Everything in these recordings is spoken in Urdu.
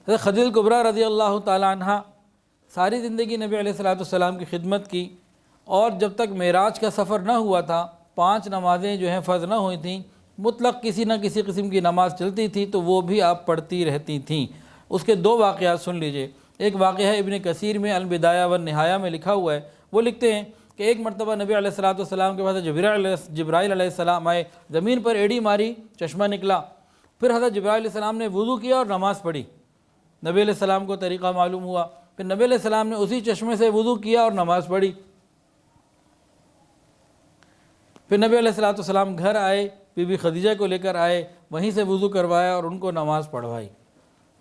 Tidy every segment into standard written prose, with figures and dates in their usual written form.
حضرت خدیجہ الکبریٰ رضی اللہ تعالیٰ عنہ ساری زندگی نبی علیہ الصلوۃ والسلام کی خدمت کی، اور جب تک معراج کا سفر نہ ہوا تھا 5 نمازیں جو ہیں فرض نہ ہوئی تھیں، مطلق کسی نہ کسی قسم کی نماز چلتی تھی تو وہ بھی آپ پڑھتی رہتی تھیں۔ اس کے 2 واقعات سن لیجئے۔ ایک واقعہ ہے ابن کثیر میں البدایہ والنہایہ میں لکھا ہوا ہے، وہ لکھتے ہیں کہ ایک مرتبہ نبی علیہ الصلوۃ والسلام کے پاس جبرائیل علیہ السلام آئے، زمین پر ایڑی ماری، چشمہ نکلا، پھر حضرت جبرائیل علیہ السلام نے وضو کیا اور نماز پڑھی۔ نبی علیہ السلام کو طریقہ معلوم ہوا، پھر نبی علیہ السلام نے اسی چشمے سے وضو کیا اور نماز پڑھی۔ پھر نبی علیہ الصلوۃ والسلام گھر آئے، بی بی خدیجہ کو لے کر آئے، وہیں سے وضو کروایا اور ان کو نماز پڑھوائی۔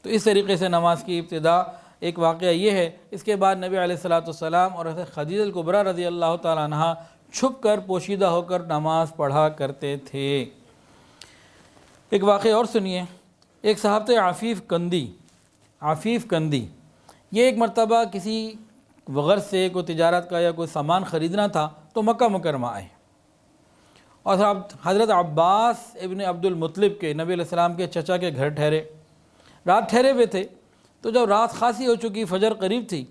تو اس طریقے سے نماز کی ابتدا ایک واقعہ یہ ہے۔ اس کے بعد نبی علیہ الصلوۃ والسلام اور حضرت خدیجہ الکبریٰ رضی اللہ تعالیٰ عنہ چھپ کر پوشیدہ ہو کر نماز پڑھا کرتے تھے۔ ایک واقعہ اور سنیے۔ ایک صاحب تھے عفیف کندی، یہ ایک مرتبہ کسی غرض سے کوئی تجارت کا یا کوئی سامان خریدنا تھا تو مکہ مکرمہ آئے، اور حضرت عباس ابن عبد المطلب کے نبی علیہ السلام کے چچا کے گھر ٹھہرے، رات ٹھہرے ہوئے تھے۔ تو جب رات خاصی ہو چکی، فجر قریب تھی،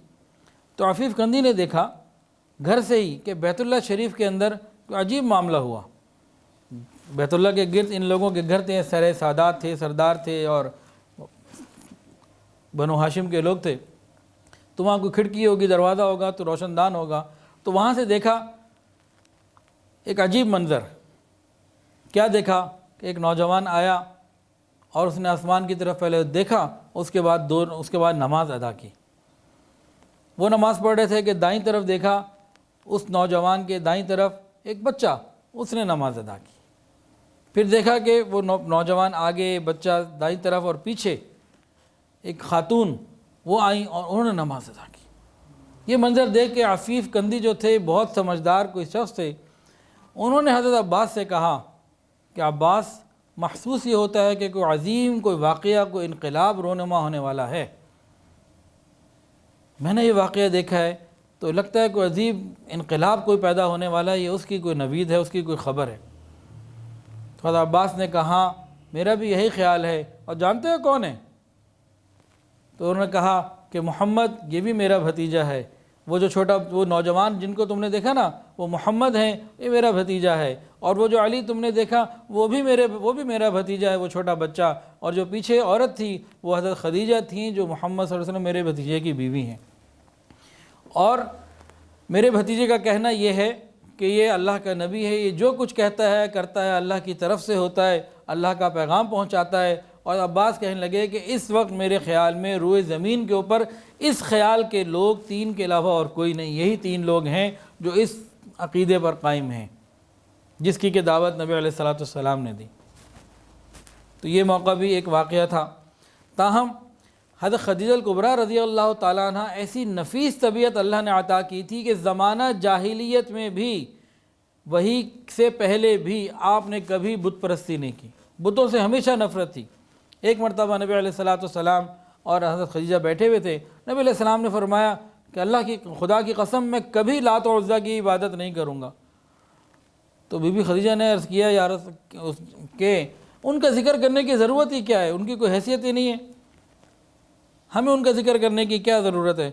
تو عفیف کندی نے دیکھا گھر سے ہی کہ بیت اللہ شریف کے اندر کوئی عجیب معاملہ ہوا۔ بیت اللہ کے گرد ان لوگوں کے گھر تھے، سر سادات تھے، سردار تھے اور بنو ہاشم کے لوگ تھے، تو وہاں کوئی کھڑکی ہوگی، دروازہ ہوگا تو روشن دان ہوگا۔ تو وہاں سے دیکھا ایک عجیب منظر۔ کیا دیکھا کہ ایک نوجوان آیا اور اس نے آسمان کی طرف پہلے دیکھا، اس کے بعد نماز ادا کی۔ وہ نماز پڑھ رہے تھے کہ دائیں طرف دیکھا، اس نوجوان کے دائیں طرف ایک بچہ، اس نے نماز ادا کی۔ پھر دیکھا کہ وہ نوجوان آگے، بچہ دائیں طرف، اور پیچھے ایک خاتون وہ آئیں اور انہوں نے نماز ادا کی۔ یہ منظر دیکھ کے عفیف کندی جو تھے، بہت سمجھدار کوئی شخص تھے، انہوں نے حضرت عباس سے کہا کہ عباس، محسوس یہ ہوتا ہے کہ کوئی عظیم، کوئی واقعہ، کوئی انقلاب رونما ہونے والا ہے۔ میں نے یہ واقعہ دیکھا ہے تو لگتا ہے کوئی عظیم انقلاب کوئی پیدا ہونے والا ہے، یہ اس کی کوئی نوید ہے، اس کی کوئی خبر ہے۔ تو حضرت عباس نے کہا میرا بھی یہی خیال ہے، اور جانتے ہو کون ہے؟ تو انہوں نے کہا کہ محمد، یہ بھی میرا بھتیجا ہے، وہ نوجوان جن کو تم نے دیکھا نا، وہ محمد ہیں، یہ میرا بھتیجا ہے، اور وہ جو علی تم نے دیکھا وہ بھی میرا بھتیجا ہے، وہ چھوٹا بچہ، اور جو پیچھے عورت تھی وہ حضرت خدیجہ تھیں جو محمد صلی اللہ علیہ وسلم میرے بھتیجے کی بیوی ہیں۔ اور میرے بھتیجے کا کہنا یہ ہے کہ یہ اللہ کا نبی ہے، یہ جو کچھ کہتا ہے کرتا ہے اللہ کی طرف سے ہوتا ہے، اللہ کا پیغام پہنچاتا ہے۔ اور عباس کہنے لگے کہ اس وقت میرے خیال میں روئے زمین کے اوپر اس خیال کے لوگ 3 کے علاوہ اور کوئی نہیں، یہی 3 لوگ ہیں جو اس عقیدے پر قائم ہیں جس کی کہ دعوت نبی علیہ الصلوۃ والسلام نے دی۔ تو یہ موقع بھی ایک واقعہ تھا۔ تاہم حضرت خدیجہ الکبریٰ رضی اللہ تعالیٰ عنہ ایسی نفیس طبیعت اللہ نے عطا کی تھی کہ زمانہ جاہلیت میں بھی، وہی سے پہلے بھی آپ نے کبھی بت پرستی نہیں کی، بتوں سے ہمیشہ نفرت تھی۔ ایک مرتبہ نبی علیہ الصلوۃ والسلام اور حضرت خدیجہ بیٹھے ہوئے تھے، نبی علیہ السلام نے فرمایا کہ خدا کی قسم میں کبھی لات و عزیٰ کی عبادت نہیں کروں گا۔ تو بی بی خدیجہ نے عرض کیا یا کہ ان کا ذکر کرنے کی ضرورت ہی کیا ہے، ان کی کوئی حیثیت ہی نہیں ہے، ہمیں ان کا ذکر کرنے کی کیا ضرورت ہے۔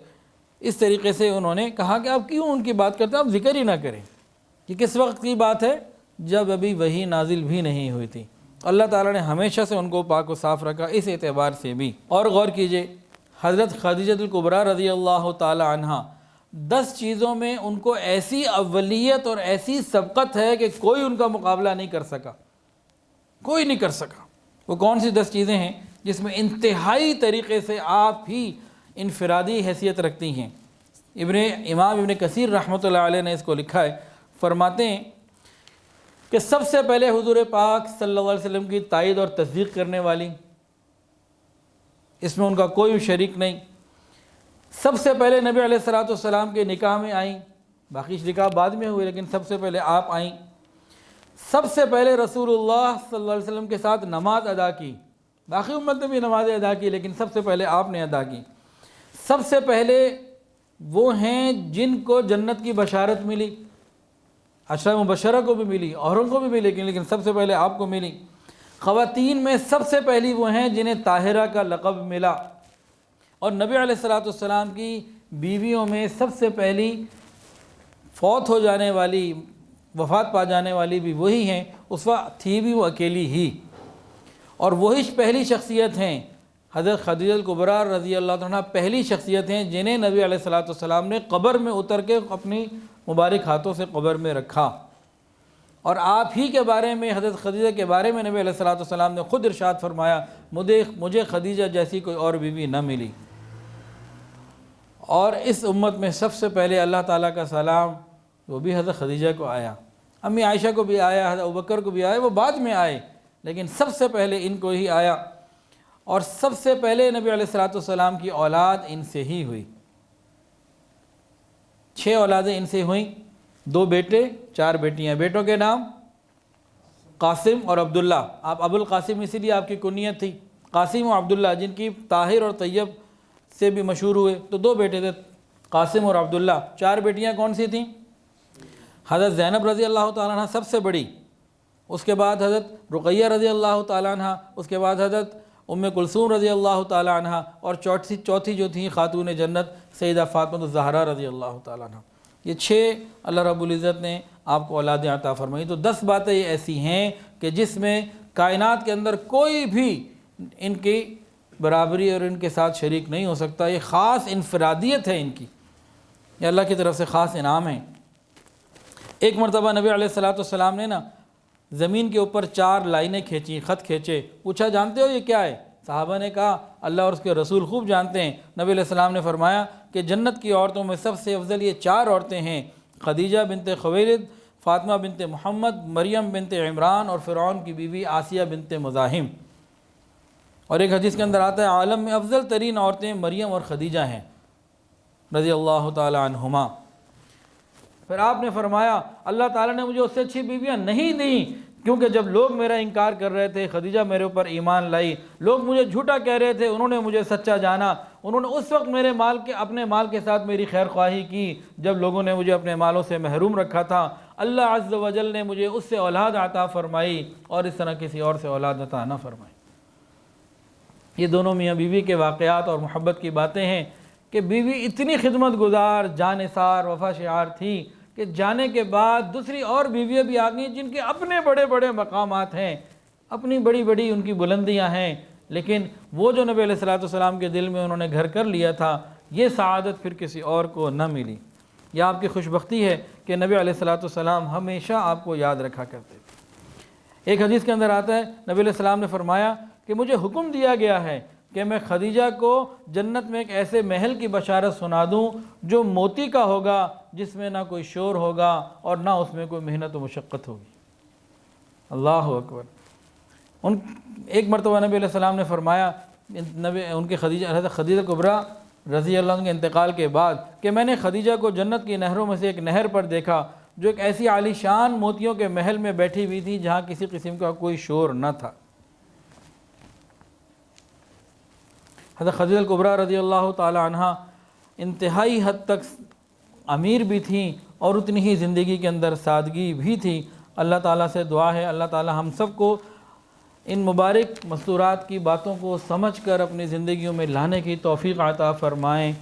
اس طریقے سے انہوں نے کہا کہ آپ کیوں ان کی بات کرتے ہیں، آپ ذکر ہی نہ کریں۔ یہ کس وقت کی بات ہے؟ جب ابھی وحی نازل بھی نہیں ہوئی تھی۔ اللہ تعالیٰ نے ہمیشہ سے ان کو پاک و صاف رکھا اس اعتبار سے بھی۔ اور غور کیجئے، حضرت خدیجہ الکبریٰ رضی اللہ تعالی عنہ 10 چیزوں میں ان کو ایسی اولیت اور ایسی سبقت ہے کہ کوئی ان کا مقابلہ نہیں کر سکا، کوئی نہیں کر سکا۔ وہ کون سی 10 چیزیں ہیں جس میں انتہائی طریقے سے آپ ہی انفرادی حیثیت رکھتی ہیں؟ امام ابن کثیر رحمۃ اللہ علیہ نے اس کو لکھا ہے، فرماتے ہیں کہ سب سے پہلے حضور پاک صلی اللہ علیہ وسلم کی تائید اور تصدیق کرنے والی، اس میں ان کا کوئی شریک نہیں۔ سب سے پہلے نبی علیہ الصلوۃ والسلام کے نکاح میں آئیں، باقی نکاح بعد میں ہوئے لیکن سب سے پہلے آپ آئیں۔ سب سے پہلے رسول اللہ صلی اللہ علیہ وسلم کے ساتھ نماز ادا کی، باقی امت نے بھی نمازیں ادا کی لیکن سب سے پہلے آپ نے ادا کی۔ سب سے پہلے وہ ہیں جن کو جنت کی بشارت ملی، عشرہ مبشرہ کو بھی ملی، اوروں کو بھی ملی لیکن سب سے پہلے آپ کو ملی۔ خواتین میں سب سے پہلی وہ ہیں جنہیں طاہرہ کا لقب ملا، اور نبی علیہ الصلوۃ والسلام کی بیویوں میں سب سے پہلی فوت ہو جانے والی، وفات پا جانے والی بھی وہی ہیں، اس وقت تھی بھی وہ اکیلی ہی، اور وہی پہلی شخصیت ہیں حضرت خدیجہ الکبریٰ رضی اللہ عنہا، پہلی شخصیت ہیں جنہیں نبی علیہ الصلوۃ والسلام نے قبر میں اتر کے اپنی مبارک ہاتھوں سے قبر میں رکھا، اور آپ ہی کے بارے میں، حضرت خدیجہ کے بارے میں نبی علیہ الصلوۃ والسلام نے خود ارشاد فرمایا، مجھے خدیجہ جیسی کوئی اور بیوی نہ ملی۔ اور اس امت میں سب سے پہلے اللہ تعالیٰ کا سلام وہ بھی حضرت خدیجہ کو آیا، امی عائشہ کو بھی آیا، حضرت ابوبکر کو بھی آیا، وہ بعد میں آئے، لیکن سب سے پہلے ان کو ہی آیا، اور سب سے پہلے نبی علیہ الصلوۃ والسلام کی اولاد ان سے ہی ہوئی، 6 اولادیں ان سے ہوئیں، 2 بیٹے 4 بیٹیاں۔ بیٹوں کے نام قاسم اور عبداللہ، آپ ابو القاسم اسی لیے آپ کی کنیت تھی، قاسم و عبداللہ، جن کی طاہر اور طیب سے بھی مشہور ہوئے، تو 2 بیٹے تھے قاسم اور عبداللہ۔ 4 بیٹیاں کون سی تھیں؟ حضرت زینب رضی اللہ تعالیٰ عنہ سب سے بڑی، اس کے بعد حضرت رقیہ رضی اللہ تعالیٰ عنہ، اس کے بعد حضرت ام کلثوم رضی اللہ تعالیٰ عنہ، اور چوتھی جو تھیں خاتون جنت سیدہ فاطمہ الزہرا رضی اللہ تعالیٰ عنہ۔ یہ 6 اللہ رب العزت نے آپ کو اولادیں عطا فرمائی۔ تو 10 باتیں یہ ایسی ہیں کہ جس میں کائنات کے اندر کوئی بھی ان کی برابری اور ان کے ساتھ شریک نہیں ہو سکتا، یہ خاص انفرادیت ہے ان کی، یہ اللہ کی طرف سے خاص انعام ہے۔ ایک مرتبہ نبی علیہ الصلوۃ والسلام نے زمین کے اوپر 4 لائنیں کھینچی، خط کھینچے، پوچھا جانتے ہو یہ کیا ہے؟ صحابہ نے کہا اللہ اور اس کے رسول خوب جانتے ہیں۔ نبی علیہ السلام نے فرمایا کہ جنت کی عورتوں میں سب سے افضل یہ 4 عورتیں ہیں، خدیجہ بنت خویلد، فاطمہ بنت محمد، مریم بنت عمران، اور فرعون کی بیوی آسیہ بنت مزاحم۔ اور ایک حدیث کے اندر آتا ہے عالم میں افضل ترین عورتیں مریم اور خدیجہ ہیں رضی اللہ تعالی عنہما۔ پھر آپ نے فرمایا اللہ تعالیٰ نے مجھے اس سے اچھی بیویاں نہیں دیں، کیونکہ جب لوگ میرا انکار کر رہے تھے خدیجہ میرے اوپر ایمان لائی، لوگ مجھے جھوٹا کہہ رہے تھے، انہوں نے مجھے سچا جانا، انہوں نے اس وقت اپنے مال کے ساتھ میری خیر خواہی کی جب لوگوں نے مجھے اپنے مالوں سے محروم رکھا تھا۔ اللہ عز و جل نے مجھے اس سے اولاد عطا فرمائی اور اس طرح کسی اور سے اولاد عطا نہ فرمائی۔ یہ دونوں میاں بیوی کے واقعات اور محبت کی باتیں ہیں کہ بیوی اتنی خدمت گزار، جانثار، وفا شعار تھی کہ جانے کے بعد دوسری اور بیویاں بھی آ گئیں جن کے اپنے بڑے بڑے مقامات ہیں، اپنی بڑی بڑی ان کی بلندیاں ہیں، لیکن وہ جو نبی علیہ الصلوۃ والسلام کے دل میں انہوں نے گھر کر لیا تھا، یہ سعادت پھر کسی اور کو نہ ملی۔ یہ آپ کی خوش بختی ہے کہ نبی علیہ الصلوۃ والسلام ہمیشہ آپ کو یاد رکھا کرتے تھے۔ ایک حدیث کے اندر آتا ہے نبی علیہ السلام نے فرمایا کہ مجھے حکم دیا گیا ہے کہ میں خدیجہ کو جنت میں ایک ایسے محل کی بشارت سنا دوں جو موتی کا ہوگا، جس میں نہ کوئی شور ہوگا اور نہ اس میں کوئی محنت و مشقت ہوگی۔ اللہ اکبر۔ ایک مرتبہ نبی علیہ السلام نے فرمایا ان کے حضرت خدیجہ کبریٰ رضی اللہ عنہ کے انتقال کے بعد کہ میں نے خدیجہ کو جنت کی نہروں میں سے ایک نہر پر دیکھا جو ایک ایسی عالی شان موتیوں کے محل میں بیٹھی ہوئی تھی جہاں کسی قسم کا کوئی شور نہ تھا۔ حضرت خدیجہ کبریٰ رضی اللہ تعالی عنہ انتہائی حد تک امیر بھی تھیں اور اتنی ہی زندگی کے اندر سادگی بھی تھی۔ اللہ تعالیٰ سے دعا ہے اللہ تعالیٰ ہم سب کو ان مبارک مستورات کی باتوں کو سمجھ کر اپنی زندگیوں میں لانے کی توفیق عطا فرمائیں۔